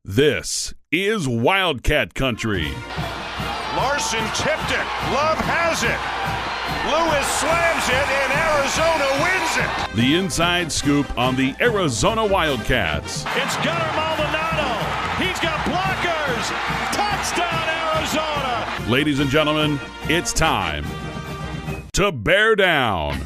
This is Wildcat Country. Larson tipped it. Love has it. Lewis slams it, and Arizona wins it. The inside scoop on the Arizona Wildcats. It's Gunnar Maldonado. He's got blockers. Touchdown, Arizona. Ladies and gentlemen, it's time to bear down.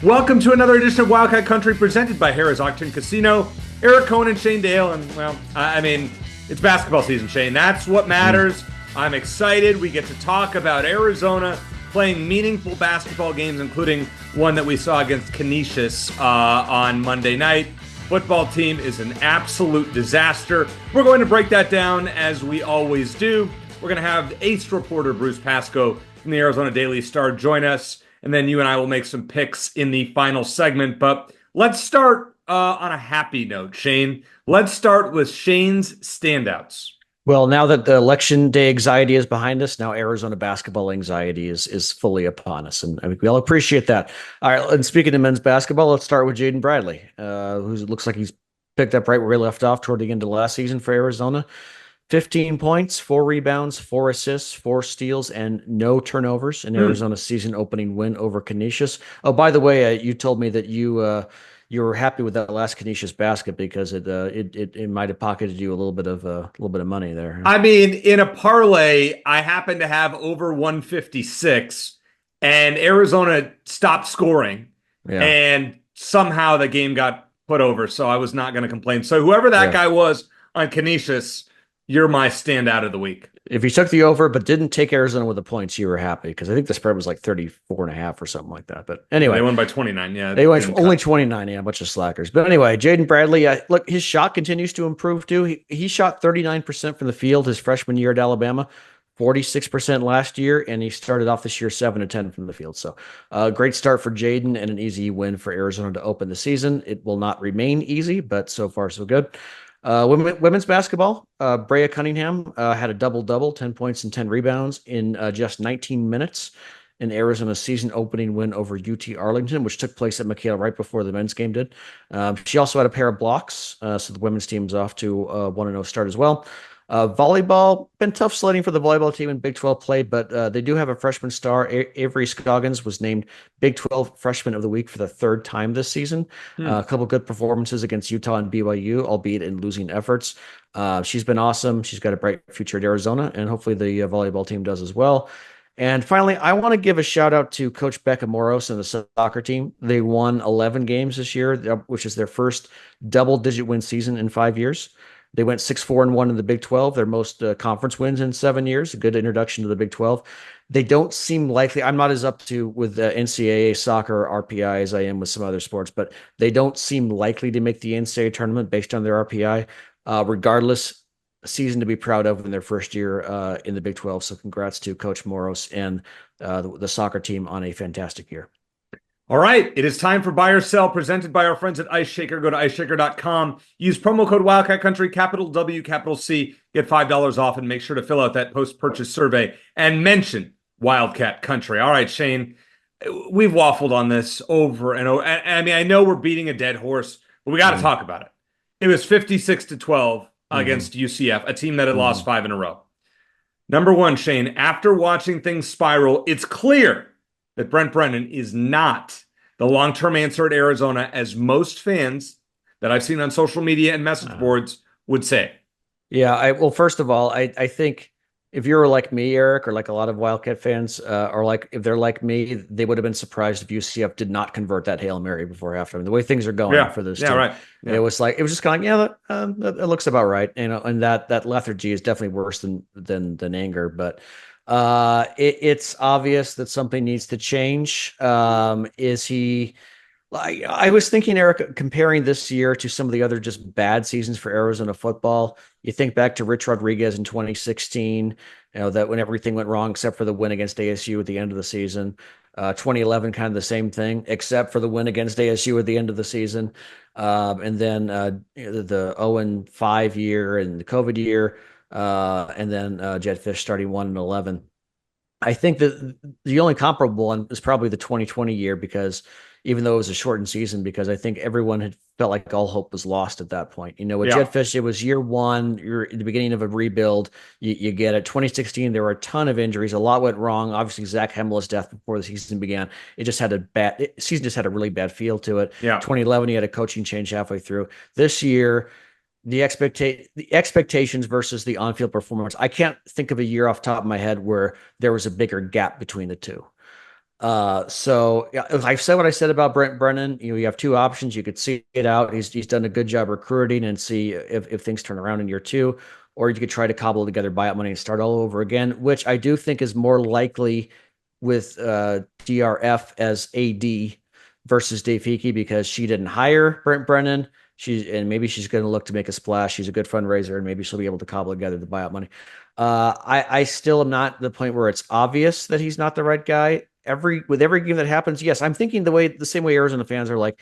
Welcome to another edition of Wildcat Country presented by Harrah's Auction Casino. Eric Cohen and Shane Dale, and it's basketball season, Shane. That's what matters. I'm excited. We get to talk about Arizona playing meaningful basketball games, including one that we saw against Canisius on Monday night. Football team is an absolute disaster. We're going to break that down as we always do. We're going to have ace reporter Bruce Pasco from the Arizona Daily Star join us. And then you and I will make some picks in the final segment. But let's start on a happy note, Shane. Let's start with Shane's standouts. Well, now that the election day anxiety is behind us, now Arizona basketball anxiety is fully upon us. And I think we all appreciate that. All right, and speaking of men's basketball, let's start with Jaden Bradley, who looks like he's picked up right where he left off toward the end of last season for Arizona. 15 points, 4 rebounds, 4 assists, 4 steals, and no turnovers in Arizona's season opening win over Canisius. Oh, by the way, you told me that you were happy with that last Canisius basket because it might have pocketed you a little bit of money there. I mean, in a parlay, I happened to have over 156, and Arizona stopped scoring, and somehow the game got put over. So I was not going to complain. So whoever that guy was on Canisius, you're my standout of the week. If you took the over but didn't take Arizona with the points, you were happy because I think the spread was like 34.5 or something like that. But anyway, they won by 29. Yeah, they went only 29. Yeah, a bunch of slackers. But anyway, Jaden Bradley, look, his shot continues to improve too. He shot 39% from the field his freshman year at Alabama, 46% last year, and he started off this year 7-10 from the field. So great start for Jaden and an easy win for Arizona to open the season. It will not remain easy, but so far so good. Women's basketball, Brea Cunningham had a double-double, 10 points and 10 rebounds in just 19 minutes in Arizona's season opening win over UT Arlington, which took place at McKale right before the men's game did. She also had a pair of blocks, so the women's team's off to a 1-0 start as well. Volleyball, been tough sledding for the volleyball team in Big 12 play, but they do have a freshman star. Avery Scoggins was named Big 12 Freshman of the Week for the 3rd time this season. A couple good performances against Utah and BYU, albeit in losing efforts. She's been awesome. She's got a bright future at Arizona, and hopefully the volleyball team does as well. And finally, I want to give a shout out to Coach Becca Moros and the soccer team. They won 11 games this year, which is their first double-digit win season in 5 years. They went 6-4-1 in the Big 12, their most conference wins in 7 years, a good introduction to the Big 12. They don't seem likely. I'm not as up to with NCAA soccer or RPI as I am with some other sports, but they don't seem likely to make the NCAA tournament based on their RPI. Regardless, a season to be proud of in their first year in the Big 12. So congrats to Coach Moros and the soccer team on a fantastic year. All right, it is time for Buy or Sell, presented by our friends at Ice Shaker. Go to iceshaker.com. Use promo code Wildcat Country, capital W, capital C. Get $5 off, and make sure to fill out that post-purchase survey and mention Wildcat Country. All right, Shane, we've waffled on this over and over. I mean, I know we're beating a dead horse, but we got to talk about it. It was 56-12 against UCF, a team that had lost 5 in a row. Number one, Shane, after watching things spiral, it's clear that Brent Brennan is not the long-term answer at Arizona, as most fans that I've seen on social media and message boards would say. Yeah, well, first of all, I think if you're like me, Eric, or like a lot of Wildcat fans, or like if they're like me, they would have been surprised if UCF did not convert that Hail Mary before halftime. The way things are going for this team, right. Yeah. It was just kind of like, that looks about right. And that lethargy is definitely worse than anger, but it's obvious that something needs to change. Is he? I was thinking, Eric, comparing this year to some of the other just bad seasons for Arizona football. You think back to Rich Rodriguez in 2016, that when everything went wrong except for the win against ASU at the end of the season. 2011, kind of the same thing, except for the win against ASU at the end of the season. And then the 0-5 year and the COVID year. And then Jed Fish starting 1-11. I think that the only comparable one is probably the 2020 year, because even though it was a shortened season, because I think everyone had felt like all hope was lost at that point. With Yeah. Jetfish, it was year one. You're at the beginning of a rebuild. You get it. 2016, there were a ton of injuries. A lot went wrong. Obviously, Zach Hemmel's death before the season began. It just had season just had a really bad feel to it. Yeah. 2011, you had a coaching change halfway through. This year, the expectations versus the on-field performance. I can't think of a year off the top of my head where there was a bigger gap between the two. So I've said what I said about Brent Brennan. You have two options. You could see it out. He's done a good job recruiting and see if things turn around in year two, or you could try to cobble together buyout money and start all over again, which I do think is more likely with DRF as AD versus Dave Hickey, because she didn't hire Brent Brennan. Maybe she's going to look to make a splash. She's a good fundraiser, and maybe she'll be able to cobble together the buyout money. I still am not at the point where it's obvious that he's not the right guy. With every game that happens, yes, I'm thinking the same way Arizona fans are like,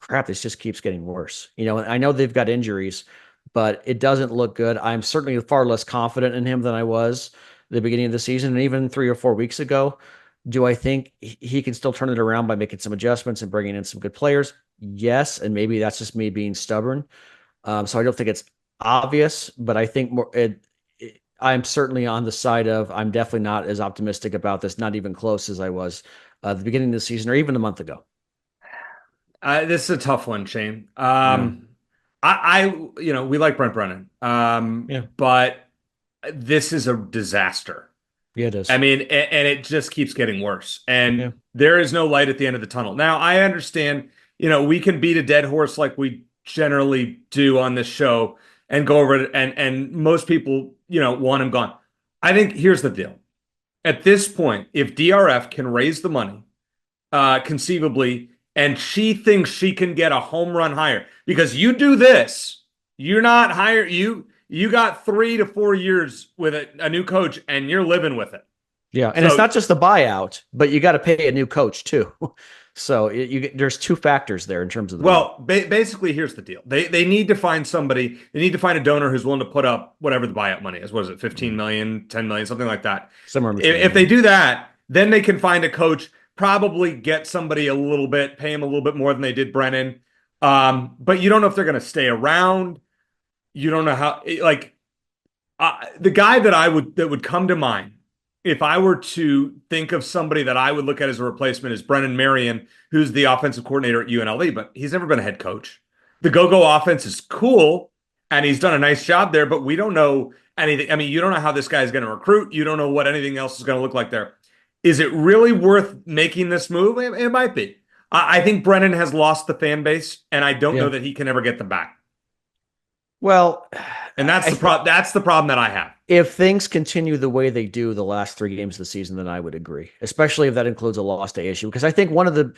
crap, this just keeps getting worse. I know they've got injuries, but it doesn't look good. I'm certainly far less confident in him than I was at the beginning of the season, and even 3 or 4 weeks ago. Do I think he can still turn it around by making some adjustments and bringing in some good players? Yes, and maybe that's just me being stubborn. So I don't think it's obvious, but I think I'm certainly on the side of I'm definitely not as optimistic about this, not even close as I was at the beginning of the season or even a month ago. This is a tough one, Shane. Yeah. We like Brent Brennan, Yeah. but this is a disaster. Yeah, it is. I mean, and it just keeps getting worse. And Yeah. there is no light at the end of the tunnel. Now, I understand, we can beat a dead horse like we generally do on this show and go over it. And most people, want him gone. I think here's the deal. At this point, if DRF can raise the money, conceivably, and she thinks she can get a home run hire, because you do this, you're not hire you got 3 to 4 years with a new coach, and you're living with it. Yeah, and it's not just the buyout, but you got to pay a new coach too. So there's two factors there in terms of the basically, here's the deal. They need to find somebody. They need to find a donor who's willing to put up whatever the buyout money is. What is it, 15 million, 10 million, something like that. somewhere. If they do that, then they can find a coach, probably get somebody a little bit, pay him a little bit more than they did Brennan. But you don't know if they're going to stay around. You don't know how. The guy that would come to mind if I were to think of somebody that I would look at as a replacement is Brennan Marion, who's the offensive coordinator at UNLV, but he's never been a head coach. The go-go offense is cool, and he's done a nice job there, but we don't know anything. I mean, you don't know how this guy is going to recruit. You don't know what anything else is going to look like there. Is it really worth making this move? It might be. I think Brennan has lost the fan base, and I don't know that he can ever get them back. Well, and that's the problem that I have. If things continue the way they do the last 3 games of the season, then I would agree, especially if that includes a loss to ASU. Because I think one of the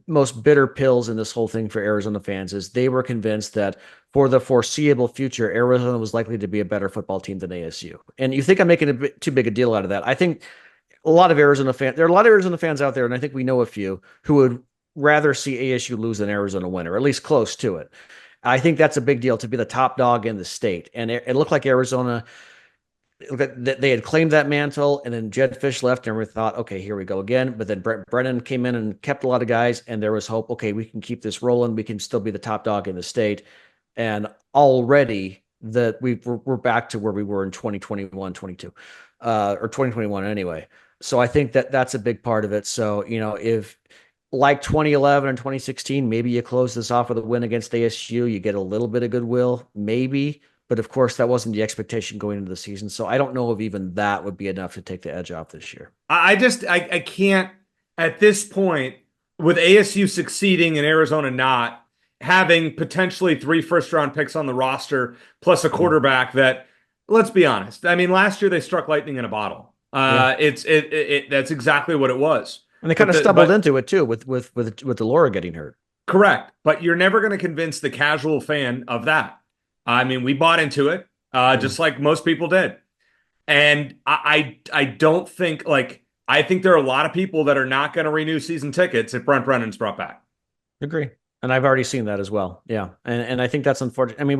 most bitter pills in this whole thing for Arizona fans is they were convinced that for the foreseeable future, Arizona was likely to be a better football team than ASU. And you think I'm making a bit too big a deal out of that. I think there are a lot of Arizona fans out there, and I think we know a few, who would rather see ASU lose than Arizona win, or at least close to it. I think that's a big deal to be the top dog in the state. And it looked like Arizona, they had claimed that mantle, and then Jed Fish left, and we thought, okay, here we go again. But then Brennan came in and kept a lot of guys, and there was hope. Okay, we can keep this rolling. We can still be the top dog in the state. And already we're back to where we were in 2021, 22, or 2021 anyway. So I think that's a big part of it. So, if like 2011 and 2016, maybe you close this off with a win against ASU, you get a little bit of goodwill, maybe. But of course, that wasn't the expectation going into the season. So I don't know if even that would be enough to take the edge off this year. I can't, at this point, with ASU succeeding and Arizona not, having potentially 3 first-round picks on the roster, plus a quarterback that, let's be honest, I mean, last year they struck lightning in a bottle. That's exactly what it was. And they kind of stumbled into it too with Delora getting hurt. Correct. But you're never going to convince the casual fan of that. I mean, we bought into it, just like most people did. And I don't think, I think there are a lot of people that are not going to renew season tickets if Brent Brennan's brought back. Agree. And I've already seen that as well. Yeah. And I think that's unfortunate. I mean,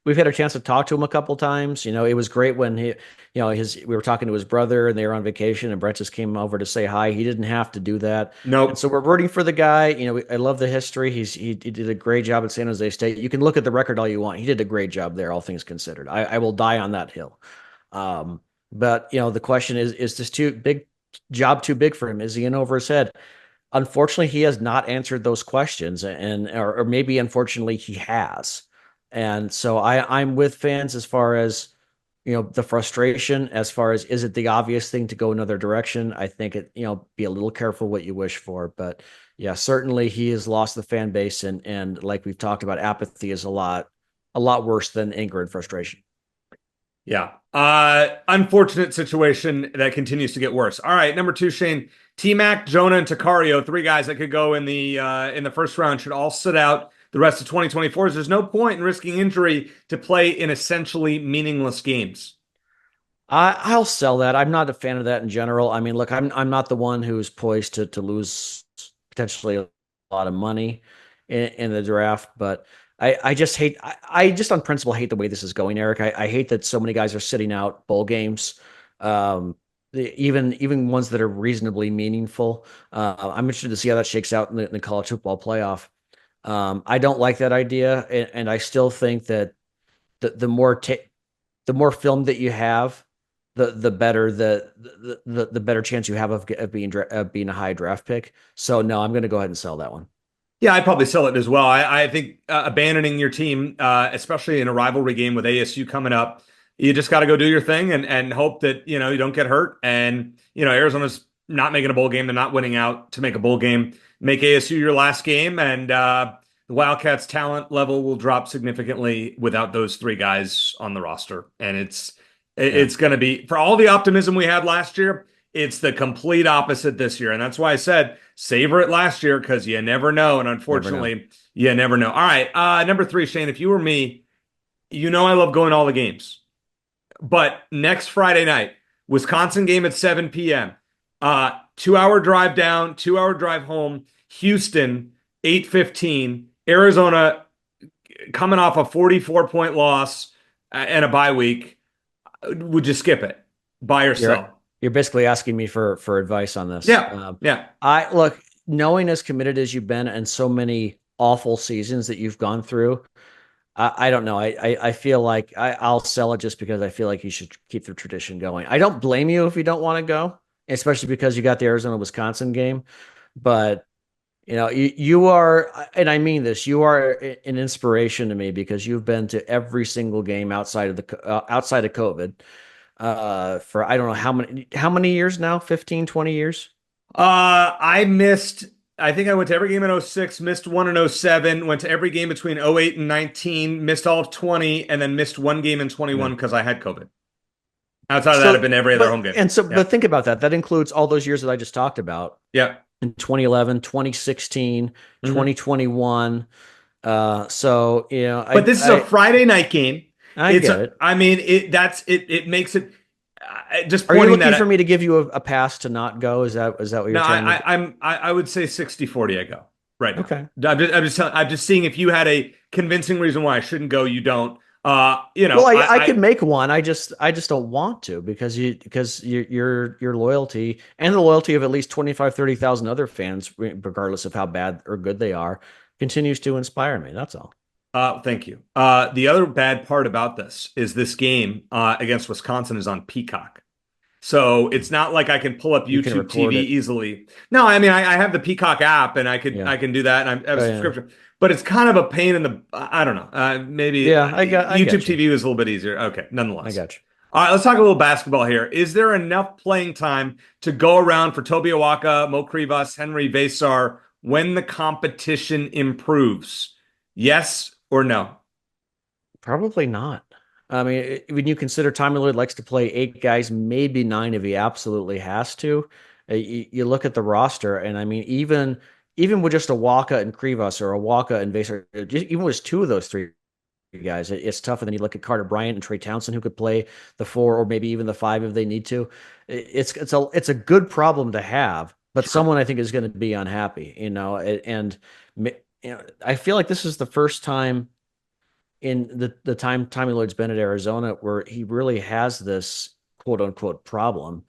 we've had a chance to talk to him a couple times. It was great when we were talking to his brother and they were on vacation and Brent just came over to say hi. He didn't have to do that. And so Nope. we're rooting for the guy. I love the history. He did a great job at San Jose State. You can look at the record all you want. He did a great job there, all things considered. I will die on that hill. But the question is this too big for him? Is he in over his head? Unfortunately, he has not answered those questions, or maybe unfortunately he has. And so I'm with fans as far as the frustration, as far as is it the obvious thing to go another direction? I think be a little careful what you wish for, but yeah, certainly he has lost the fan base, and like we've talked about, apathy is a lot worse than anger and frustration. Yeah. Unfortunate situation that continues to get worse. All right, number 2, Shane. T-Mac, Jonah, and Takario, 3 guys that could go in the first round, should all sit out the rest of 2024. There's no point in risking injury to play in essentially meaningless games. I'll sell that. I'm not a fan of that in general. I mean, look, I'm not the one who's poised to lose potentially a lot of money in the draft, but I just hate. I just on principle hate the way this is going, Eric. I hate that so many guys are sitting out bowl games, even ones that are reasonably meaningful. I'm interested to see how that shakes out in the college football playoff. I don't like that idea, and I still think that the more film that you have, the better the better chance you have of being a high draft pick. So no, I'm going to go ahead and sell that one. Yeah, I'd probably sell it as well. I think abandoning your team, especially in a rivalry game with ASU coming up, you just got to go do your thing and hope that you don't get hurt. And Arizona's not making a bowl game; they're not winning out to make a bowl game. Make ASU your last game, and the Wildcats' talent level will drop significantly without those 3 guys on the roster. And it's going to be, for all the optimism we had last year, it's the complete opposite this year. And that's why I said savor it last year, because you never know. And unfortunately, you never know. All right. Number 3, Shane, if you were me, I love going to all the games. But next Friday night, Wisconsin game at 7 p.m., 2-hour drive down, 2-hour drive home, Houston, 8:15, Arizona coming off a 44-point loss and a bye week. Would you skip it? Buy or sell? You're basically asking me for advice on this. Yeah. Yeah. I look, knowing as committed as you've been and so many awful seasons that you've gone through, I don't know. I feel like I'll sell it just because I feel like you should keep the tradition going. I don't blame you if you don't want to go, especially because you got the Arizona-Wisconsin game. But you are, and I mean this, you are an inspiration to me because you've been to every single game outside of COVID. For I don't know how many years now, 15, 20 years. I think I went to every game in 06, missed one in 07, went to every game between 08 and 19, missed all of 20, and then missed one game in 21 because I had COVID. Outside of that, I've been every other home game. But think about that. That includes all those years that I just talked about. Yeah. In 2011, 2016, 2021. So, but this is a Friday night game. I get it. I mean, it makes it just Are you pointing looking that for me to give you a pass to not go? Is that what you're trying to do? I would say 60-40 I go right now. Okay. I'm just seeing if you had a convincing reason why I shouldn't go, you don't. Well, I could make one. I just don't want to because your loyalty and the loyalty of at least 25, 30,000 other fans, regardless of how bad or good they are, continues to inspire me. That's all. Thank you. The other bad part about this game against Wisconsin is on Peacock. So it's not like I can pull up YouTube TV easily. No, I mean, I have the Peacock app and I can do that, and I have a subscription. But it's kind of a pain in the, I don't know, maybe YouTube TV was a little bit easier. Okay, nonetheless. I got you. All right, let's talk a little basketball here. Is there enough playing time to go around for Toby Awaka, Mo Krivas, Henry Vesar when the competition improves? Yes or no? Probably not. I mean, when you consider Tommy Lloyd likes to play 8 guys, maybe 9 if he absolutely has to. You look at the roster, and I mean, even with just a Waka and Krivas or a Waka and Vesar, even with 2 of those 3 guys, it's tough. And then you look at Carter Bryant and Trey Townsend, who could play the 4 or maybe even the 5 if they need to. It's a good problem to have, but someone I think is going to be unhappy, and I feel like this is the first time in the time Tommy Lloyd's been at Arizona, where he really has this quote unquote problem.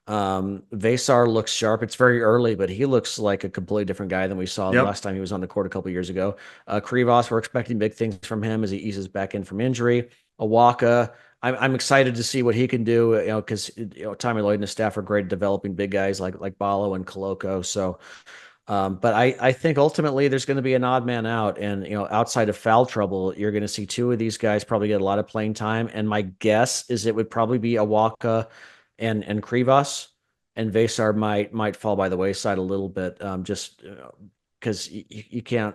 Vasar looks sharp. It's very early, but he looks like a completely different guy than we saw the last time he was on the court a couple years ago. Krivas, we're expecting big things from him as he eases back in from injury. Awaka, I'm excited to see what he can do, because Tommy Lloyd and his staff are great at developing big guys like Balo and Koloko. So, but I think ultimately there's going to be an odd man out, and outside of foul trouble, you're going to see two of these guys probably get a lot of playing time. And my guess is it would probably be Awaka and Krivas, and Vasar might fall by the wayside a little bit, just because you can't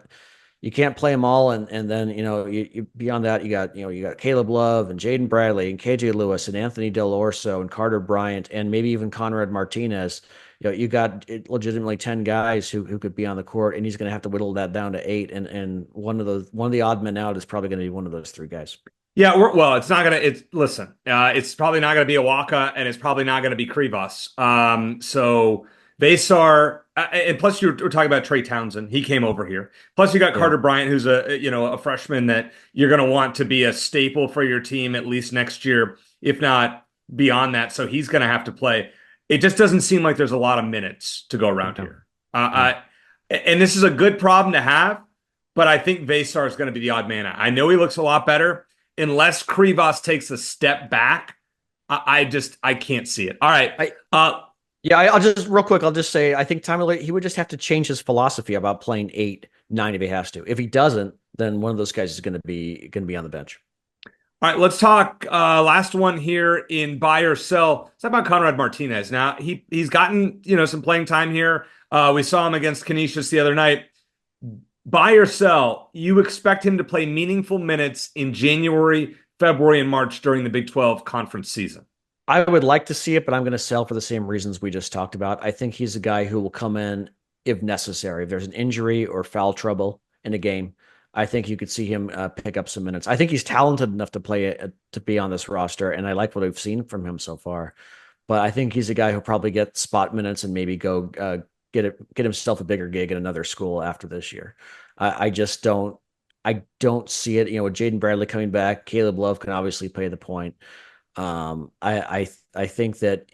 play them all, and then you beyond that you got Caleb Love and Jaden Bradley and KJ Lewis and Anthony Del Orso and Carter Bryant and maybe even Conrad Martinez. You got legitimately 10 guys who could be on the court, and he's going to have to whittle that down to 8, and one of the odd men out is probably going to be one of those 3 guys. Yeah, it's not gonna. It's probably not gonna be Awaka, and it's probably not gonna be Krivas. So Vasar, and plus we're talking about Trey Townsend. He came over here. Plus you got Carter Bryant, who's a freshman that you're gonna want to be a staple for your team at least next year, if not beyond that. So he's gonna have to play. It just doesn't seem like there's a lot of minutes to go around here. And this is a good problem to have, but I think Vasar is going to be the odd man out. I know he looks a lot better. Unless Krivas takes a step back, I can't see it. All right. I'll just real quick. I'll just say I think Tommy Lloyd, he would just have to change his philosophy about playing 8, 9 if he has to. If he doesn't, then one of those guys is going to be on the bench. All right, let's talk last one here in buy or sell. It's about Conrad Martinez. Now he's gotten some playing time here. We saw him against Canisius the other night. Buy or sell, you expect him to play meaningful minutes in January, February, and March during the Big 12 conference season. I would like to see it, but I'm going to sell for the same reasons we just talked about. I think he's a guy who will come in if necessary. If there's an injury or foul trouble in a game, I think you could see him pick up some minutes. I think he's talented enough to to be on this roster, and I like what I've seen from him so far. But I think he's a guy who'll probably get spot minutes and maybe go get himself a bigger gig at another school after this year. I don't see it. With Jaden Bradley coming back, Caleb Love can obviously play the point. I think that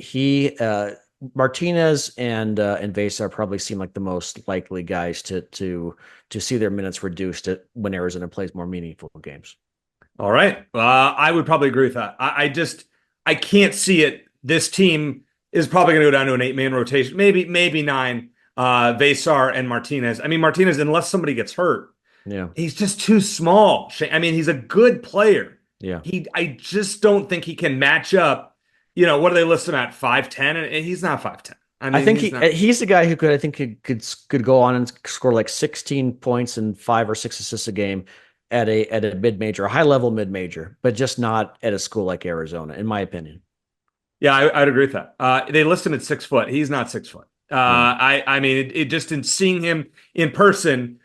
Martinez and Vasar probably seem like the most likely guys to see their minutes reduced when Arizona plays more meaningful games. All right, I would probably agree with that. I can't see it. This team is probably going to go down to an 8-man rotation, maybe 9. Vasar and Martinez. I mean, Martinez, unless somebody gets hurt, he's just too small. I mean, he's a good player. Yeah, I just don't think he can match up. What do they list him at? 5'10", and he's not 5'10". I think he's the guy who could go on and score like 16 points and 5 or 6 assists a game at a mid-major, a high-level mid-major, but just not at a school like Arizona, in my opinion. Yeah, I'd agree with that. They list him at 6 foot. He's not 6 foot. I mean, it just in seeing him in person,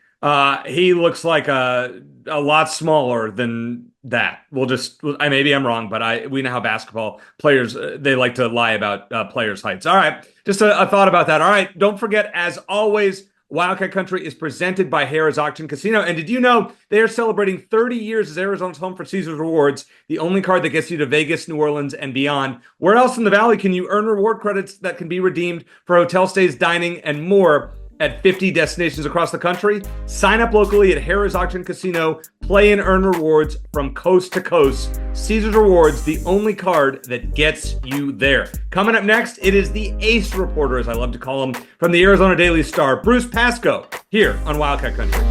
he looks like a lot smaller than that. Maybe I'm wrong, but we know how basketball players, they like to lie about players' heights. All right, just a thought about that. All right, don't forget, as always, Wildcat Country is presented by Harrah's Auction Casino. And did you know they are celebrating 30 years as Arizona's home for Caesars Rewards, the only card that gets you to Vegas, New Orleans, and beyond? Where else in the Valley can you earn reward credits that can be redeemed for hotel stays, dining, and more at 50 destinations across the country? Sign up locally at Harrah's Auction Casino. Play and earn rewards from coast to coast. Caesars Rewards, the only card that gets you there. Coming up next, it is the Ace Reporter, as I love to call him, from the Arizona Daily Star, Bruce Pasco, here on Wildcat Country.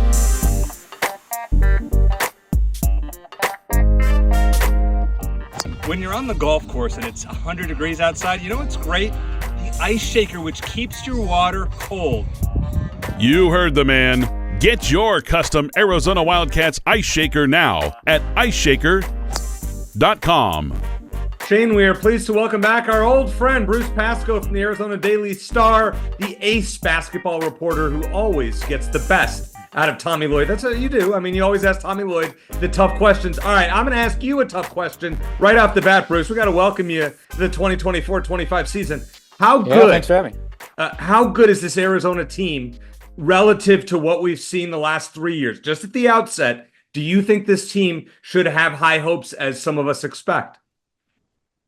When you're on the golf course and it's 100 degrees outside, you know what's great? The ice shaker, which keeps your water cold. You heard the man. Get your custom Arizona Wildcats ice shaker now at iceshaker.com. Shane, we are pleased to welcome back our old friend Bruce Pasco from the Arizona Daily Star, the ace basketball reporter who always gets the best out of Tommy Lloyd. That's what you do. I mean, you always ask Tommy Lloyd the tough questions. All right, I'm going to ask you a tough question right off the bat, Bruce. We got to welcome you to the 2024-25 season. Thanks for having me. How good is this Arizona team relative to what we've seen the last 3 years? Just at the outset, Do you think this team should have high hopes as some of us expect?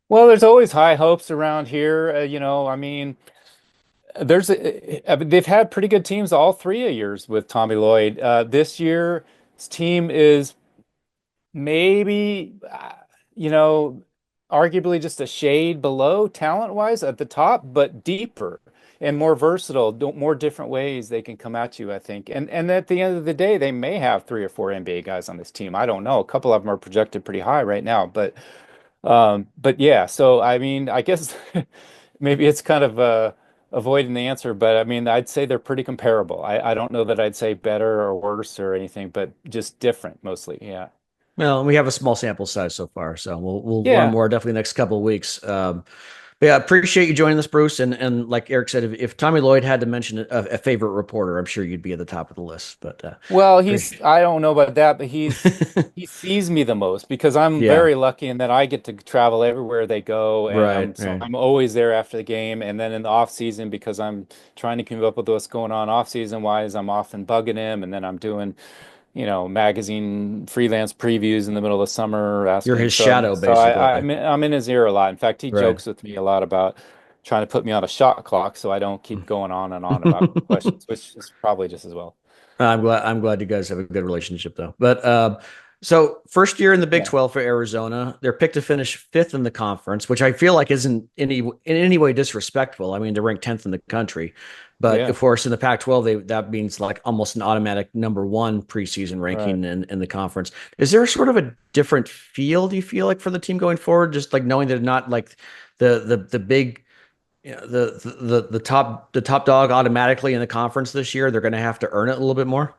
Well, there's always high hopes around here. I mean, they've had pretty good teams all 3 years with Tommy Lloyd. This year, his team is maybe, you know, arguably just a shade below talent-wise at the top, but deeper and more versatile, more different ways they can come at you, I think. And at the end of the day, they may have 3 or 4 NBA guys on this team. I don't know. A couple of them are projected pretty high right now, but yeah. So I mean, I guess maybe it's kind of avoiding the answer, but I mean, I'd say they're pretty comparable. I don't know that I'd say better or worse or anything, but just different mostly. Yeah. Well, we have a small sample size so far, so we'll learn Yeah. more definitely next couple of weeks. But yeah, appreciate you joining us, Bruce. And like Eric said, if Tommy Lloyd had to mention a favorite reporter, I'm sure you'd be at the top of the list. But Well, pre- I don't know about that, but he sees me the most because I'm yeah, very lucky in that I get to travel everywhere they go, and right, so right. I'm always there after the game. And then in the off season, because I'm trying to keep up with what's going on off season wise, I'm often bugging him, and then I'm doing, magazine freelance previews in the middle of summer, You're asking. his shadow, So basically. I'm in his ear a lot. In fact, he Right. jokes with me a lot about trying to put me on a shot clock so I don't keep going on and on about questions, which is probably just as well. I'm glad you guys have a good relationship though. But so first year in the Big Yeah. 12 for Arizona, they're picked to finish fifth in the conference, which I feel like isn't in any way disrespectful. I mean, they're ranked 10th in the country, but Yeah. of course in the Pac-12 that means like almost an automatic number one preseason Right. ranking in the conference. Is there sort of a different feel, do you feel like, for the team going forward? Just like knowing they're not like the big, the top dog automatically in the conference this year, they're going to have to earn it a little bit more.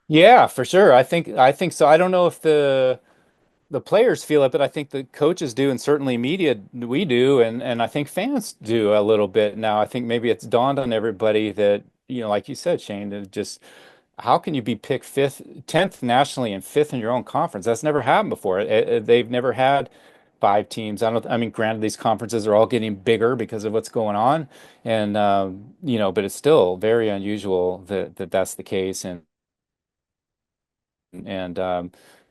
Yeah, for sure. I think so. I don't know if the players feel it, but I think the coaches do, and certainly media we do, and I think fans do a little bit now. I think maybe it's dawned on everybody that, like you said, Shane, that just how can you be picked fifth, 10th nationally and fifth in your own conference? That's never happened before. They've never had 5 teams. I mean, granted, these conferences are all getting bigger because of what's going on, and but it's still very unusual that that's the case, and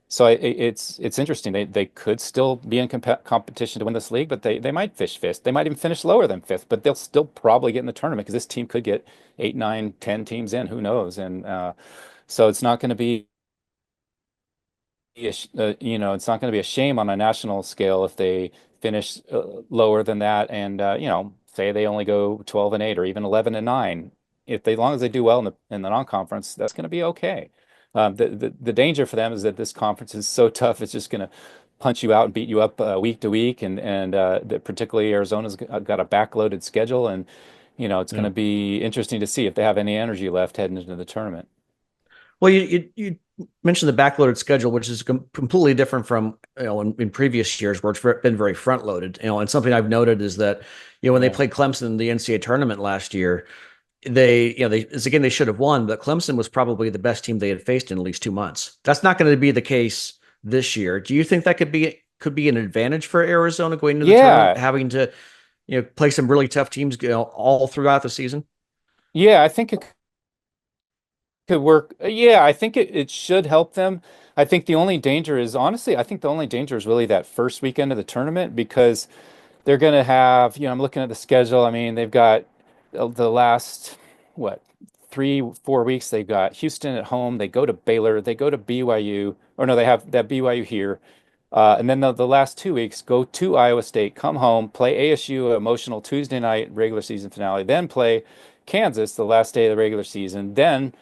so it's interesting. They could still be in competition to win this league, but they might fish fifth. They might even finish lower than fifth, but they'll still probably get in the tournament because this team could get 8, 9, 10 teams in. Who knows? And so it's not going to be it's not going to be a shame on a national scale if they finish lower than that, and say they only go 12-8 or even 11-9. If they, as long as they do well in the non-conference, that's going to be okay. The danger for them is that this conference is so tough; it's just going to punch you out and beat you up week to week, and that particularly Arizona's got a backloaded schedule, and it's going Yeah. to be interesting to see if they have any energy left heading into the tournament. Well, you mentioned the backloaded schedule, which is completely different from in previous years where it's been very front loaded. And something I've noted is that when they Yeah. played Clemson in the NCAA tournament last year, it's a game they should have won, but Clemson was probably the best team they had faced in at least 2 months. That's not going to be the case this year. Do you think that could be an advantage for Arizona going into the tournament, Yeah, having to play some really tough teams all throughout the season? yeah, I think it could work. Yeah, I think it should help them. I think the only danger is, honestly, I think the only danger is really that first weekend of the tournament because they're going to have, I'm looking at the schedule. I mean, they've got the last, what, 3, 4 weeks. They've got Houston at home. They go to Baylor. They go to BYU. Or no, they have that BYU here. And then the last 2 weeks, go to Iowa State, come home, play ASU, emotional Tuesday night regular season finale, then play Kansas the last day of the regular season, then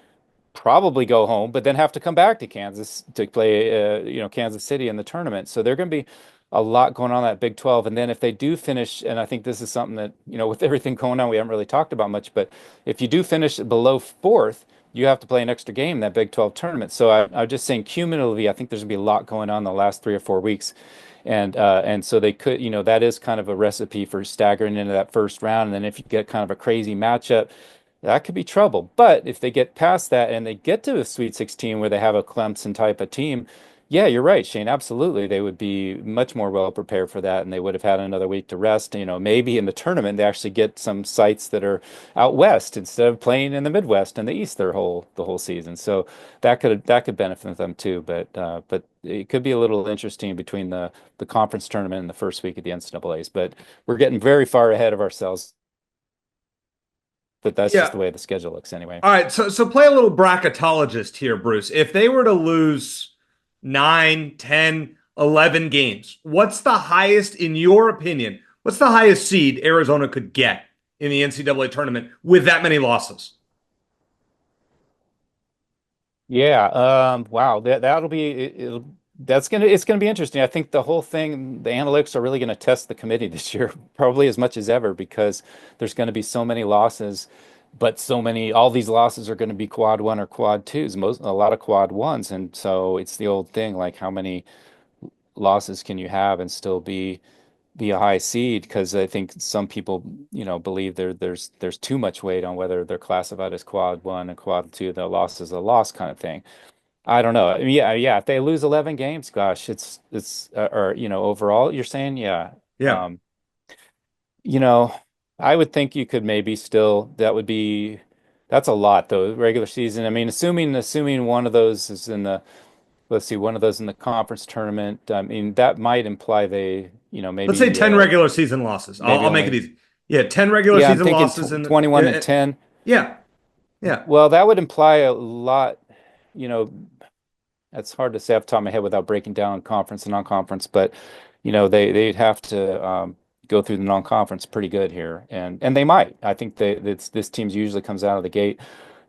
probably go home, but then have to come back to Kansas to play, Kansas City in the tournament. So they're going to be a lot going on that Big 12. And then if they do finish, and I think this is something that, with everything going on, we haven't really talked about much, but if you do finish below fourth, you have to play an extra game in that Big 12 tournament. So I'm just saying cumulatively, I think there's going to be a lot going on the last 3 or 4 weeks. And so they could, that is kind of a recipe for staggering into that first round. And then if you get kind of a crazy matchup, that could be trouble. But if they get past that and they get to a Sweet 16 where they have a Clemson type of team, Yeah, you're right, Shane. Absolutely. They would be much more well prepared for that, and they would have had another week to rest. Maybe in the tournament they actually get some sites that are out west instead of playing in the Midwest and the East the whole season. So that could benefit them too. But it could be a little interesting between the conference tournament and the first week of the NCAA's. But we're getting very far ahead of ourselves. But that's just Yeah. the way the schedule looks anyway. All right, so play a little bracketologist here, Bruce. If they were to lose 9, 10, 11 games, what's the highest, in your opinion, what's the highest seed Arizona could get in the NCAA tournament with that many losses? Yeah, wow, that'll be it's gonna be interesting. I think the whole thing, the analytics are really gonna test the committee this year, probably as much as ever, because there's gonna be so many losses, but all these losses are gonna be quad one or quad twos, a lot of quad ones, and so it's the old thing, like how many losses can you have and still be a high seed? Because I think some people, believe there's too much weight on whether they're classified as quad one and quad two, the loss is a loss kind of thing. I don't know. I mean, yeah, yeah. If they lose 11 games, gosh, or overall, you're saying, yeah. Yeah. Um, you know, I would think you could maybe still. That's a lot though. Regular season. I mean, assuming one of those is in the let's see, one of those in the conference tournament. I mean, that might imply they, Let's say maybe 10 regular season losses. I'll, maybe I'll make it only. easy. Yeah, 10 regular Yeah, I'm season thinking losses and 21 and 10. yeah, yeah. Well, that would imply a lot. You know, That's hard to say off the top of my head without breaking down conference and non-conference, but they'd have to go through the non-conference pretty good here, and they might. I think this team usually comes out of the gate.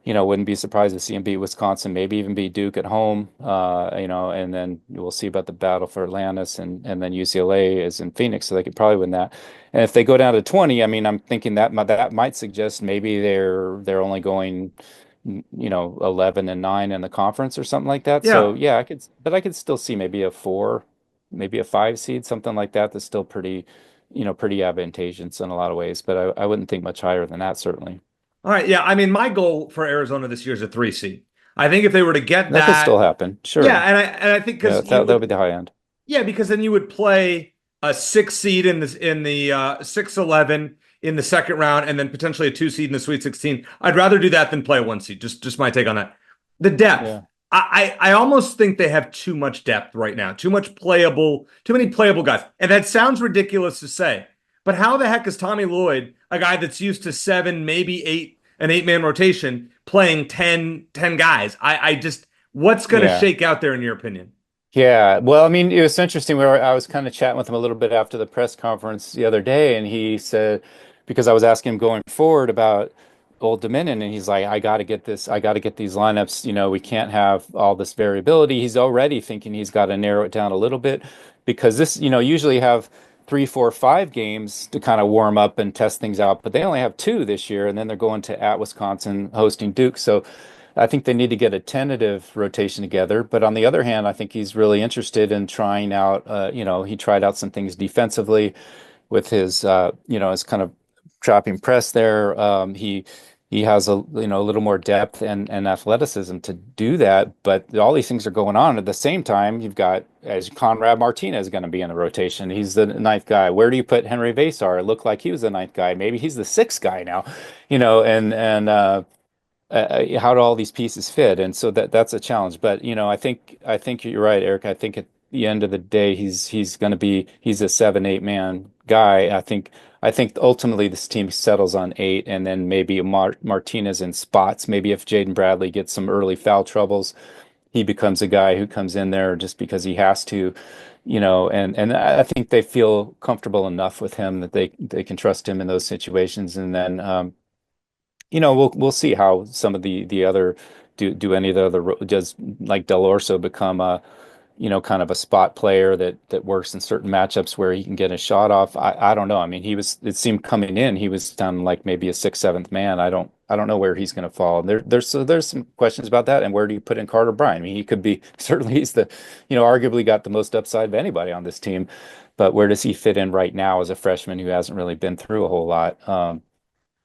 Wouldn't be surprised to see them beat Wisconsin, maybe even beat Duke at home. And then we'll see about the battle for Atlantis, and then UCLA is in Phoenix, so they could probably win that. And if they go down to 20, I mean, I'm thinking that might suggest maybe they're only going 11 and 9 in the conference or something like that. So Yeah. yeah, I could still see maybe a 4, maybe a 5 seed, something like that. That's still pretty advantageous in a lot of ways, but I wouldn't think much higher than that, certainly. All right. Yeah. I mean, my goal for Arizona this year is a 3 seed. I think if they were to get That could still that, happen. yeah, Sure. and I think Yeah, because that would be the high end. yeah, because then you would play a 6 seed in the 6-11 in the second round, and then potentially a 2 seed in the Sweet 16. I'd rather do that than play a 1 seed. Just my take on that. The depth. Yeah. I almost think they have too much depth right now. Too many playable guys. And that sounds ridiculous to say, but how the heck is Tommy Lloyd, a guy that's used to 7, maybe 8, an 8-man rotation, playing 10 guys? I just what's going to Yeah. shake out there in your opinion? Yeah, well, I mean, it was interesting where I was kind of chatting with him a little bit after the press conference the other day, and he said, because I was asking him going forward about Old Dominion, and he's like, I got to get these lineups, we can't have all this variability. He's already thinking he's got to narrow it down a little bit because this, usually have 3, 4, 5 games to kind of warm up and test things out, but they only have 2 this year, and then they're going to at Wisconsin hosting Duke. So I think they need to get a tentative rotation together. But on the other hand, I think he's really interested in trying out, he tried out some things defensively with his kind of trapping press there. He has a little more depth and athleticism to do that. But all these things are going on at the same time. You've got as Conrad Martinez going to be in the rotation. He's the ninth guy. Where do you put Henry Vasar? It looked like he was the ninth guy. Maybe he's the sixth guy now. How do all these pieces fit? And so that's a challenge. But I think you're right, Eric. I think at the end of the day, he's a 7, 8 man guy. I think ultimately this team settles on 8, and then maybe Martinez in spots. Maybe if Jaden Bradley gets some early foul troubles, he becomes a guy who comes in there just because he has to. And I think they feel comfortable enough with him that they can trust him in those situations. And then we'll see how some of the other do any of the other does like Del Orso become a kind of a spot player that works in certain matchups where he can get a shot off. I don't know. I mean, it seemed coming in he was done like maybe a 6th, 7th man. I don't know where he's going to fall. There's some questions about that, and where do you put in Carter Bryant? I mean, he could be certainly he's the arguably got the most upside of anybody on this team, but where does he fit in right now as a freshman who hasn't really been through a whole lot?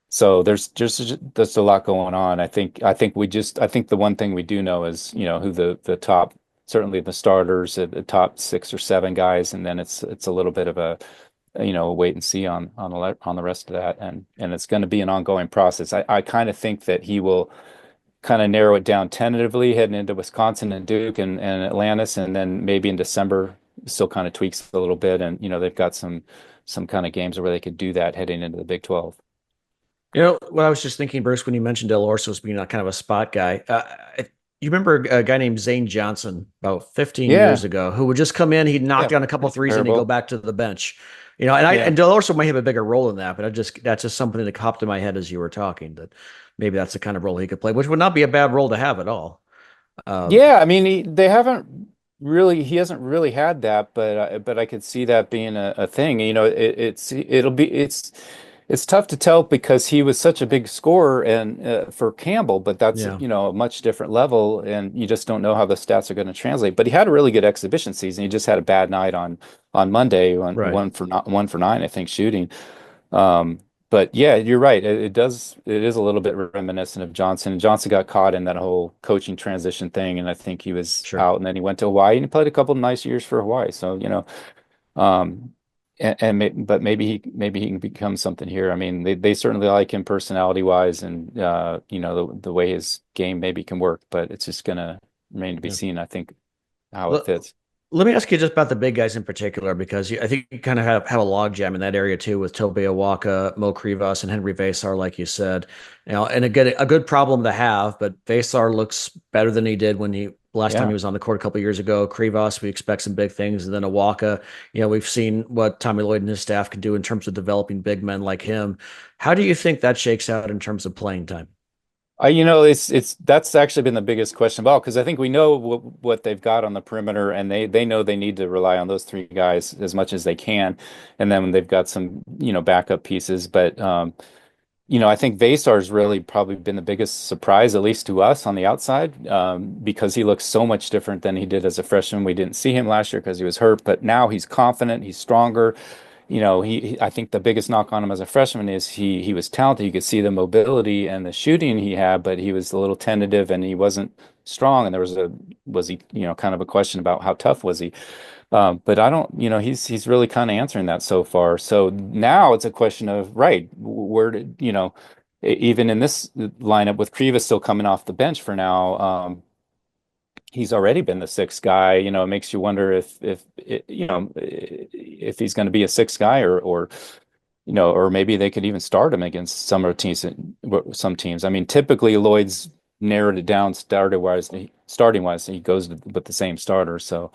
So there's a lot going on. I think the one thing we do know is, who the top certainly the starters, the top 6 or 7 guys, and then it's a little bit of a wait and see on the rest of that, and it's going to be an ongoing process. I kind of think that he will kind of narrow it down tentatively heading into Wisconsin and Duke and Atlantis, and then maybe in December still kind of tweaks a little bit, and they've got some kind of games where they could do that heading into the Big 12. What I was just thinking, Bruce, when you mentioned Del Orso's being a kind of a spot guy, you remember a guy named Zane Johnson about 15 Yeah, years ago who would just come in, he'd knock yeah, down a couple threes and he'd go terrible. back to the bench. And Yeah. and Del Orso might have a bigger role in that, but that's just something that popped in my head as you were talking, that maybe that's the kind of role he could play, which would not be a bad role to have at all. Um, Yeah, I mean, he hasn't really had that, but I could see that being a thing. It's tough to tell because he was such a big scorer and for Campbell, but that's yeah, a much different level, and you just don't know how the stats are going to translate. But he had a really good exhibition season. He just had a bad night on Monday, right. 1 for 9, I think, shooting. Um, but yeah, you're right. It is a little bit reminiscent of Johnson. Johnson got caught in that whole coaching transition thing, and I think he was Sure. out, and then he went to Hawaii and he played a couple of nice years for Hawaii. So, um, but maybe he can become something here. I mean, they certainly like him personality wise, and the way his game maybe can work, but it's just gonna remain to be Yeah. seen, I think, how it Let, fits. let me ask you just about the big guys in particular, because I think you kind of have a logjam in that area too with Tobe Awaka, Mo Krivas, and Henry Vesar, like you said. And again, a good problem to have, but Vesar looks better than he did when he last time Yeah. he was on the court a couple years ago. Krivas, we expect some big things, and then Awaka, we've seen what Tommy Lloyd and his staff can do in terms of developing big men like him. How do you think that shakes out in terms of playing time? It's that's actually been the biggest question of all, because I think we know what they've got on the perimeter, and they know they need to rely on those 3 guys as much as they can, and then they've got some backup pieces. But I think Vesar's really probably been the biggest surprise, at least to us on the outside, because he looks so much different than he did as a freshman. We didn't see him last year because he was hurt, but now he's confident, he's stronger. I think the biggest knock on him as a freshman is he was talented. You could see the mobility and the shooting he had, but he was a little tentative and he wasn't strong. And was he, kind of a question about how tough was he? But I don't, he's really kind of answering that so far. So now it's a question of, right, where did, even in this lineup with Kriva still coming off the bench for now, he's already been the 6th guy. It makes you wonder if he's going to be a 6th guy, or maybe they could even start him against some teams. I mean, typically Lloyd's narrowed it down starting wise, he goes with the same starter. So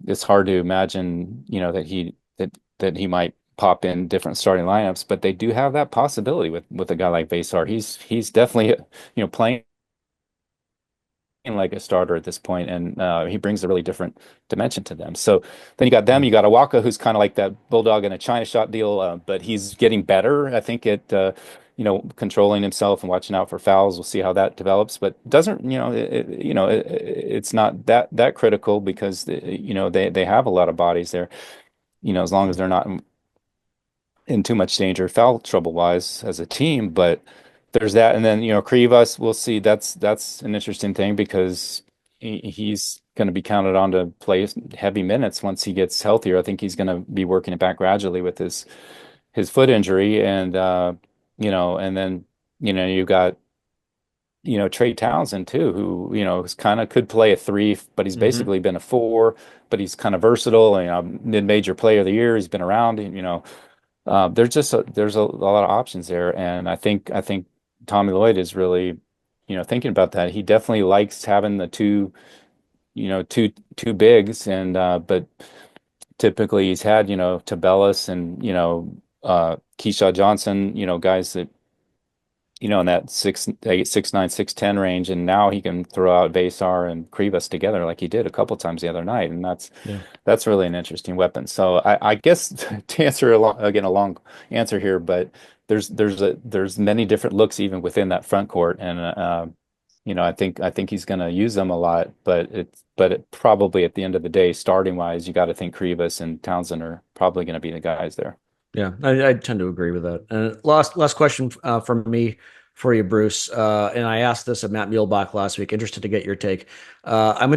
it's hard to imagine, that he might pop in different starting lineups, but they do have that possibility with a guy like Vesar. He's definitely, playing like a starter at this point, and he brings a really different dimension to them. So then you got them, Yeah. you got Awaka, who's kind of like that bulldog in a China shot deal, but he's getting better, I think, at controlling himself and watching out for fouls. We'll see how that develops, but doesn't it's not that critical because they have a lot of bodies there. As long as they're not in too much danger foul trouble wise as a team, but there's that. And then, Krivas, we'll see. That's an interesting thing because he's going to be counted on to play heavy minutes once he gets healthier. I think he's going to be working it back gradually with his foot injury. And and then, you've got, Trey Townsend too, who, is kind of could play a 3, but he's Hmm. basically been a 4, but he's kind of versatile, mid-major player of the year. He's been around, there's a lot of options there, and I think Tommy Lloyd is really, thinking about that. He definitely likes having the two bigs, and but typically he's had Tabellis and Keyshaw Johnson, guys that in that 6'8", 6'9", 6'10" range, and now he can throw out Vesar and Krivas together like he did a couple times the other night, and Yeah. that's really an interesting weapon. So I guess to answer a long answer here, but there's many different looks even within that front court, and I think he's going to use them a lot, but probably at the end of the day, starting wise, you got to think Krivas and Townsend are probably going to be the guys there. Yeah, I tend to agree with that. And last question from me for you, Bruce. And I asked this of Matt Muehlbach last week. Interested to get your take. I'm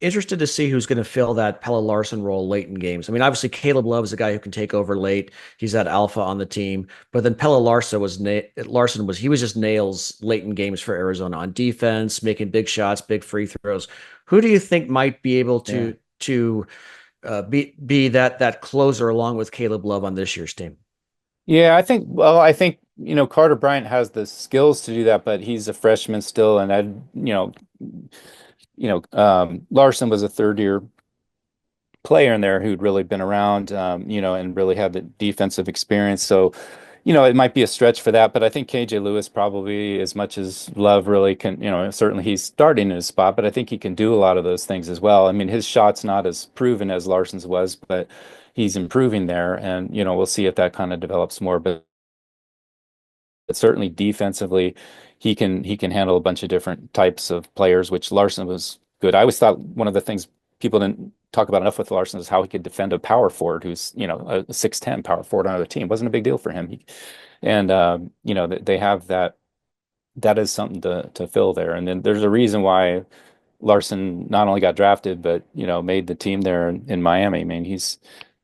interested to see who's going to fill that Pelle Larsson role late in games. I mean, obviously Caleb Love is a guy who can take over late. He's that alpha on the team. But then Pelle Larsson was just nails late in games for Arizona on defense, making big shots, big free throws. Who do you think might be able to be that closer along with Caleb Love on this year's team? Yeah, I think Carter Bryant has the skills to do that, but he's a freshman still, and Larson was a third year player in there who'd really been around, and really had the defensive experience. So, it might be a stretch for that, but I think KJ Lewis probably, as much as Love really can, certainly he's starting in his spot, but I think he can do a lot of those things as well. I mean, his shot's not as proven as Larson's was, but he's improving there, and, we'll see if that kind of develops more, but certainly defensively, he can handle a bunch of different types of players, which Larson was good. I always thought one of the things people didn't talk about enough with Larson is how he could defend a power forward who's, a 6'10" power forward on another team. It wasn't a big deal for him. They have that. That is something to fill there. And then there's a reason why Larson not only got drafted, but, made the team there in Miami. I mean,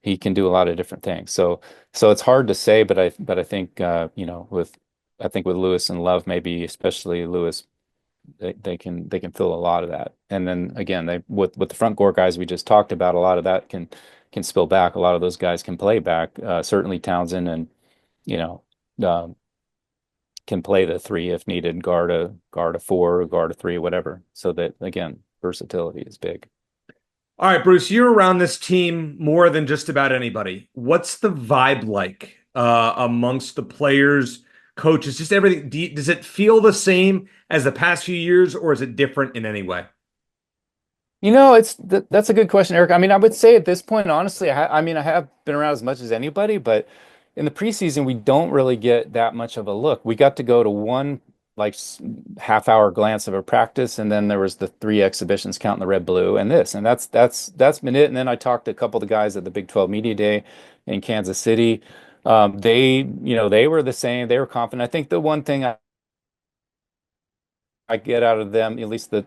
he can do a lot of different things. So it's hard to say, but I think, with Lewis and Love, maybe especially Lewis, they can fill a lot of that. And then again, with the front court guys we just talked about, a lot of that can spill back. A lot of those guys can play back. Certainly Townsend and can play the three if needed, guard a four, guard a three, whatever. So that again, versatility is big. All right, Bruce, you're around this team more than just about anybody. What's the vibe like amongst the players, coaches, just everything? Does it feel the same as the past few years, or is it different in any way? That's a good question, Eric. I mean, I would say at this point, honestly, I have been around as much as anybody, but in the preseason, we don't really get that much of a look. We got to go to one half-hour glance of a practice, and then there was the 3 exhibitions counting the red, blue, and this, and that's been it. And then I talked to a couple of the guys at the Big 12 Media Day in Kansas City. They were the same. They were confident. I think the one thing I get out of them, at least the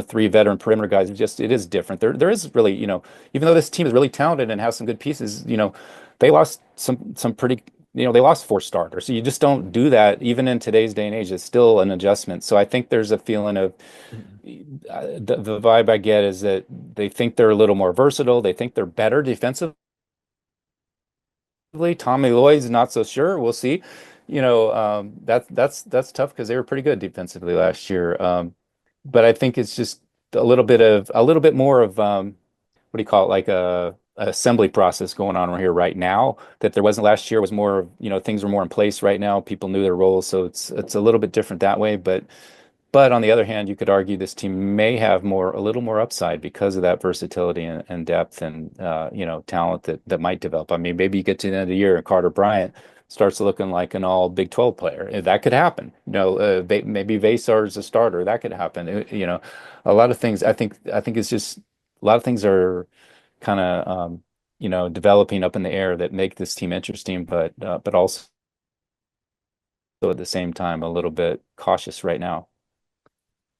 3 veteran perimeter guys, it is different. There is really, even though this team is really talented and has some good pieces, they lost some pretty. They lost 4 starters. So you just don't do that. Even in today's day and age, it's still an adjustment. So I think there's a feeling of the vibe I get is that they think they're a little more versatile. They think they're better defensively. Tommy Lloyd's not so sure. We'll see. That's tough because they were pretty good defensively last year. But I think it's just a little bit more of what do you call it, like a assembly process going on here right now that there wasn't last year. Was more of, things were more in place right now. People knew their roles, so it's a little bit different that way. But on the other hand, you could argue this team may have a little more upside because of that versatility and depth and talent that might develop. I mean, maybe you get to the end of the year and Carter Bryant starts looking like an all Big 12 player. That could happen. Maybe Vasar is a starter. That could happen. A lot of things. I think it's just a lot of things are kind of developing up in the air that make this team interesting, but also at the same time a little bit cautious right now.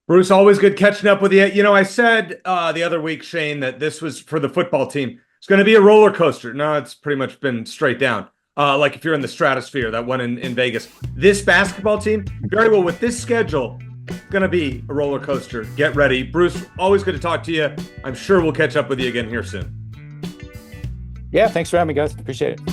Bruce, always good catching up with you. I said the other week, Shane, that this was for the football team. It's going to be a roller coaster. No, it's pretty much been straight down. Like if you're in the stratosphere, that one in Vegas. This basketball team, very well with this schedule, going to be a roller coaster. Get ready. Bruce, always good to talk to you. I'm sure we'll catch up with you again here soon. Yeah, thanks for having me, guys. Appreciate it.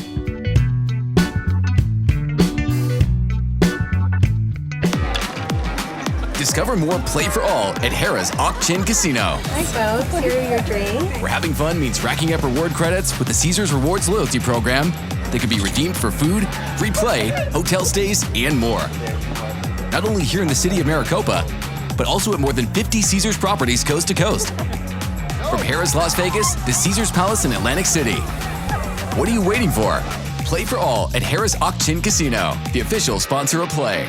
Discover more Play for All at Harrah's Auction Casino. Hi, folks. Here are your drinks. Where having fun means racking up reward credits with the Caesars Rewards loyalty program that can be redeemed for food, free play, hotel stays, and more. Not only here in the city of Maricopa, but also at more than 50 Caesars properties coast to coast. From Harrah's Las Vegas to Caesars Palace in Atlantic City. What are you waiting for? Play for all at Harrah's Auction Casino, the official sponsor of Play.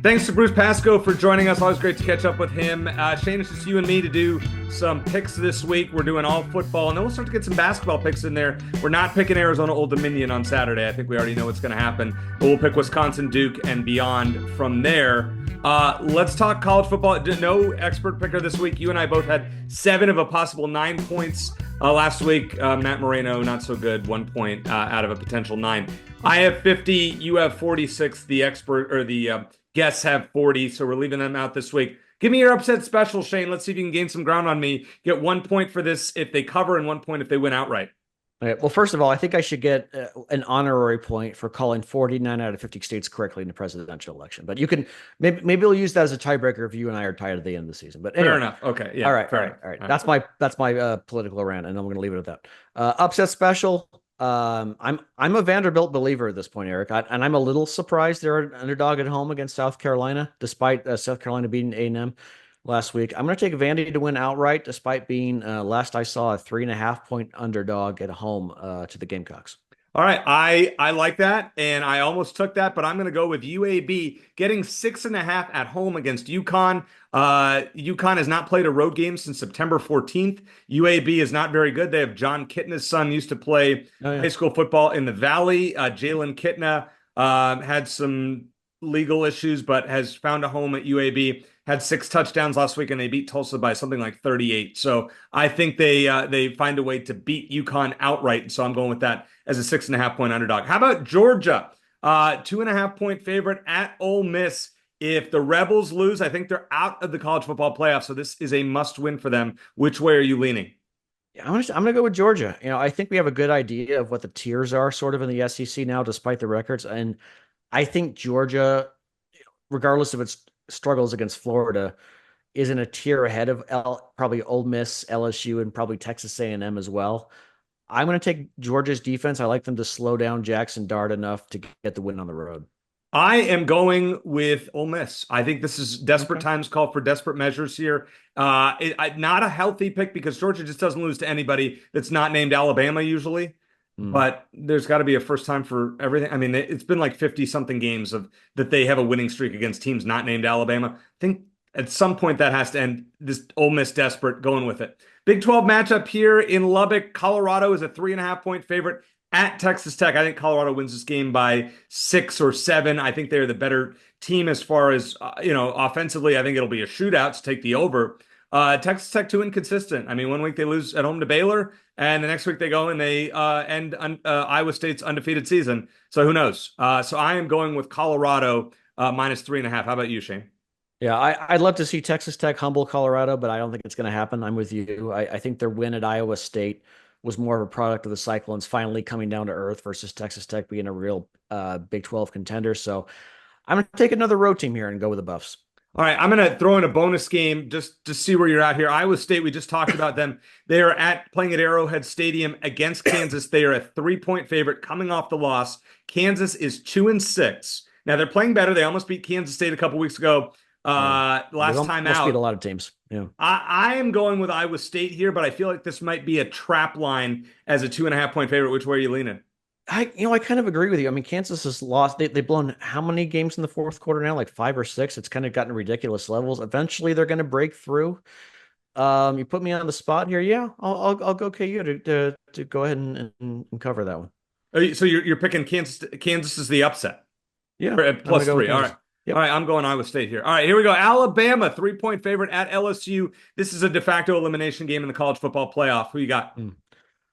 Thanks to Bruce Pasco for joining us. Always great to catch up with him. Shane, it's just you and me to do some picks this week. We're doing all football, and then we'll start to get some basketball picks in there. We're not picking Arizona Old Dominion on Saturday. I think we already know what's going to happen. But we'll pick Wisconsin, Duke, and beyond from there. Let's talk college football. No expert picker this week. You and I both had 7 of a possible 9 points last week. Matt Moreno, not so good. 1 point out of a potential 9. I have 50. You have 46. The expert or the guests have 40, so we're leaving them out this week. Give me your upset special, Shane. Let's see if you can gain some ground on me. Get 1 point for this if they cover and 1 point if they win outright. All right, well, first of all, I think I should get an honorary point for calling 49 out of 50 states correctly in the presidential election. But you can maybe we'll use that as a tiebreaker if you and I are tied at the end of the season. But anyway. Fair enough. Okay. Yeah. All right. That's my political rant, and I'm going to leave it at that. Upset special. I'm a Vanderbilt believer at this point, Eric, and I'm a little surprised they're an underdog at home against South Carolina, despite South Carolina beating A&M last week. I'm going to take Vandy to win outright, despite being last I saw a 3.5 point underdog at home to the Gamecocks. All right, I like that, and I almost took that, but I'm going to go with UAB getting 6.5 at home against UConn. UConn has not played a road game since September 14th. UAB is not very good. They have John Kitna's son used to play high school football in the Valley. Jalen Kitna had some legal issues, but has found a home at UAB. Had 6 touchdowns last week, and they beat Tulsa by something like 38. So I think they find a way to beat UConn outright. So I'm going with that as a 6.5 point underdog. How about Georgia? 2.5 point favorite at Ole Miss. If the Rebels lose, I think they're out of the college football playoff. So this is a must win for them. Which way are you leaning? Yeah, I'm gonna go with Georgia. I think we have a good idea of what the tiers are sort of in the SEC now, despite the records. And I think Georgia, regardless of its struggles against Florida, is in a tier ahead of probably Ole Miss, LSU, and probably Texas A&M as well. I'm going to take Georgia's defense. I like them to slow down Jackson Dart enough to get the win on the road. I am going with Ole Miss. I think this is desperate times call for desperate measures here. Not a healthy pick because Georgia just doesn't lose to anybody that's not named Alabama usually. But there's got to be a first time for everything. I mean, it's been like 50-something games that they have a winning streak against teams not named Alabama. I think at some point that has to end. This Ole Miss desperate, going with it. Big 12 matchup here in Lubbock. Colorado is a 3.5 point favorite at Texas Tech. I think Colorado wins this game by 6 or 7. I think they're the better team as far as, offensively. I think it'll be a shootout to take the over. Texas Tech too inconsistent. I mean, 1 week they lose at home to Baylor, and the next week they go and they end Iowa State's undefeated season. So who knows? So I am going with Colorado minus 3.5. How about you, Shane? Yeah, I'd love to see Texas Tech humble Colorado, but I don't think it's going to happen. I'm with you. I think their win at Iowa State was more of a product of the Cyclones finally coming down to earth versus Texas Tech being a real Big 12 contender. So I'm going to take another road team here and go with the Buffs. All right, I'm going to throw in a bonus game just to see where you're at here. Iowa State, we just talked about them. They are playing at Arrowhead Stadium against Kansas. They are a 3-point favorite coming off the loss. Kansas is 2-6. Now they're playing better. They almost beat Kansas State a couple weeks ago. Last time out. Beat a lot of teams. Yeah. I am going with Iowa State here, but I feel like this might be a trap line as a 2.5 point favorite. Which way are you leaning? I kind of agree with you. I mean, Kansas has lost. They've blown how many games in the fourth quarter now? Like 5 or 6. It's kind of gotten ridiculous levels. Eventually, they're going to break through. You put me on the spot here. Yeah, I'll go KU to go ahead and cover that one. So you're picking Kansas. Kansas is the upset. Yeah, plus 3. All right. Yep. All right, I'm going Iowa State here. All right, here we go. Alabama, 3-point favorite at LSU. This is a de facto elimination game in the college football playoff. Who you got?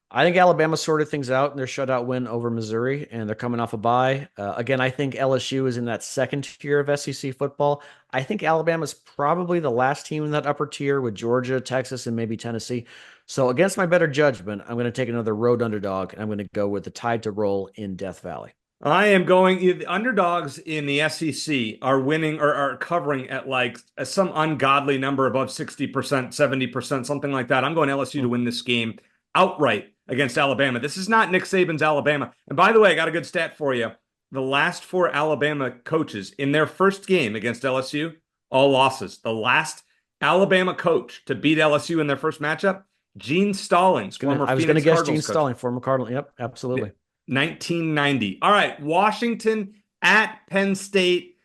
I think Alabama sorted things out in their shutout win over Missouri, and they're coming off a bye. Again, I think LSU is in that second tier of SEC football. I think Alabama is probably the last team in that upper tier with Georgia, Texas, and maybe Tennessee. So against my better judgment, I'm going to take another road underdog, and I'm going to go with the Tide to roll in Death Valley. I am going. The underdogs in the SEC are winning or are covering at like some ungodly number above 60%, 70%, something like that. I'm going LSU to win this game outright against Alabama. This is not Nick Saban's Alabama. And by the way, I got a good stat for you. The last 4 Alabama coaches in their first game against LSU, all losses. The last Alabama coach to beat LSU in their first matchup, Gene Stallings, former I was going to guess Gene Stallings, former Cardinal. Yep, absolutely. 1990. All right, Washington at Penn State.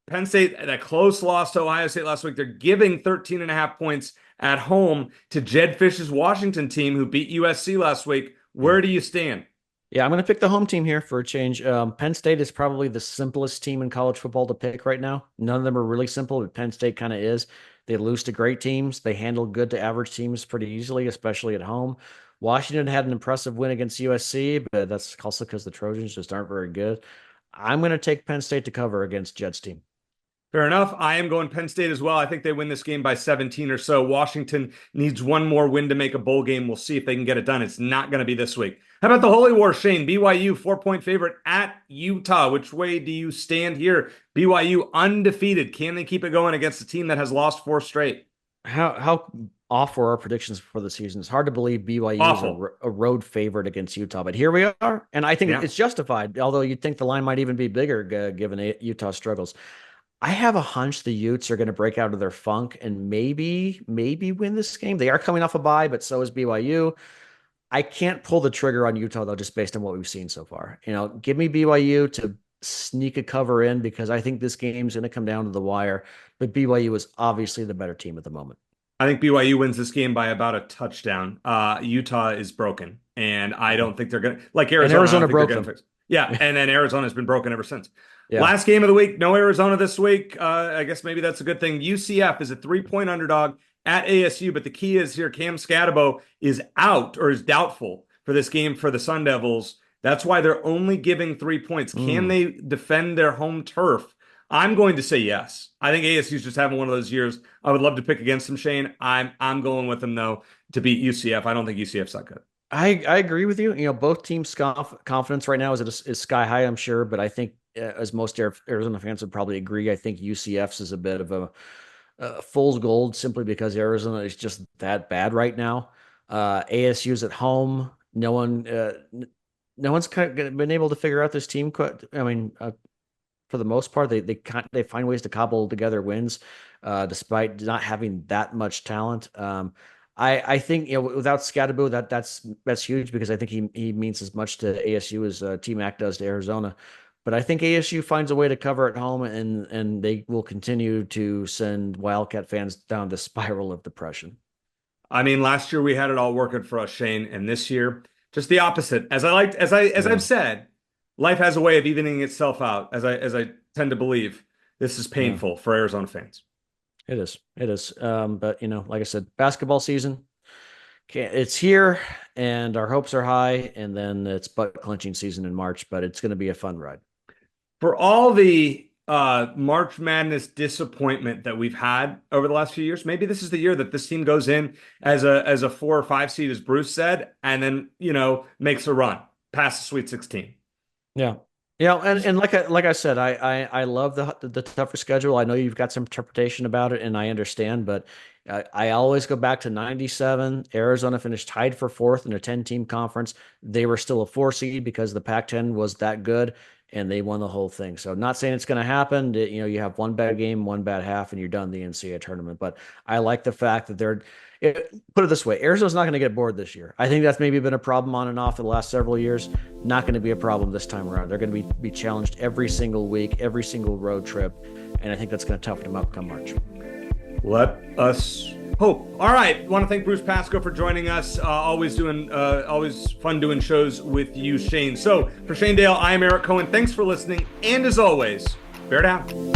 Penn State, that close loss to Ohio State last week, they're giving 13.5 points at home to Jed Fish's Washington team who beat USC last week. Where do you stand? Yeah, I'm going to pick the home team here for a change. Penn State is probably the simplest team in college football to pick right now. None of them are really simple, but Penn State kind of is. They lose to great teams. They handle good to average teams pretty easily, especially at home. Washington had an impressive win against USC, but that's also because the Trojans just aren't very good. I'm going to take Penn State to cover against Jed's team. Fair enough. I am going Penn State as well. I think they win this game by 17 or so. Washington needs one more win to make a bowl game. We'll see if they can get it done. It's not going to be this week. How about the Holy War, Shane? BYU 4-point favorite at Utah. Which way do you stand here? BYU undefeated. Can they keep it going against a team that has lost 4 straight? How off were our predictions before the season? It's hard to believe BYU is a road favorite against Utah, but here we are, and I think it's justified. Although you'd think the line might even be bigger given Utah struggles. I have a hunch the Utes are going to break out of their funk and maybe win this game. They are coming off a bye, but so is BYU. I can't pull the trigger on Utah though, just based on what we've seen so far. Give me BYU to sneak a cover in because I think this game's going to come down to the wire. But BYU is obviously the better team at the moment. I think BYU wins this game by about a touchdown. Utah is broken, and I don't think they're going to like Arizona. And Arizona broke them. Yeah, and then Arizona's been broken ever since. Yeah. Last game of the week, no Arizona this week. I guess maybe that's a good thing. UCF is a 3-point underdog at ASU, but the key is here, Cam Scatabo is out or is doubtful for this game for the Sun Devils. That's why they're only giving 3 points. Can they defend their home turf? I'm going to say yes. I think ASU's just having one of those years. I would love to pick against them, Shane. I'm going with them, though, to beat UCF. I don't think UCF's that good. I agree with you. Both teams' confidence right now is sky high, I'm sure, but I think as most Arizona fans would probably agree, I think UCF's is a bit of a fool's gold simply because Arizona is just that bad right now. ASU's at home. No one's kind of been able to figure out this team. For the most part, they find ways to cobble together wins, despite not having that much talent. I think without Scatabo, that's huge because I think he means as much to ASU as T-Mac does to Arizona. But I think ASU finds a way to cover at home, and they will continue to send Wildcat fans down the spiral of depression. I mean, last year we had it all working for us, Shane, and this year just the opposite. I've said, life has a way of evening itself out. As I tend to believe, this is painful for Arizona fans. It is. But like I said, basketball season, it's here, and our hopes are high. And then it's butt clenching season in March, but it's going to be a fun ride. For all the March Madness disappointment that we've had over the last few years, maybe this is the year that this team goes in as a 4 or 5 seed, as Bruce said, and then makes a run past the Sweet 16. Yeah. And like I said, I love the tougher schedule. I know you've got some interpretation about it, and I understand, but I always go back to 97. Arizona finished tied for 4th in a 10-team conference. They were still a 4 seed because the Pac-10 was that good, and they won the whole thing. So not saying it's going to happen. You have one bad game, one bad half, and you're done the NCAA tournament. But I like the fact that put it this way, Arizona's not going to get bored this year. I think that's maybe been a problem on and off the last several years. Not going to be a problem this time around. They're going to be challenged every single week, every single road trip, and I think that's going to toughen them up come March. Let us hope. All right. I want to thank Bruce Pasco for joining us. Always fun doing shows with you, Shane. So for Shane Dale, I am Eric Cohen. Thanks for listening. And as always, bear down.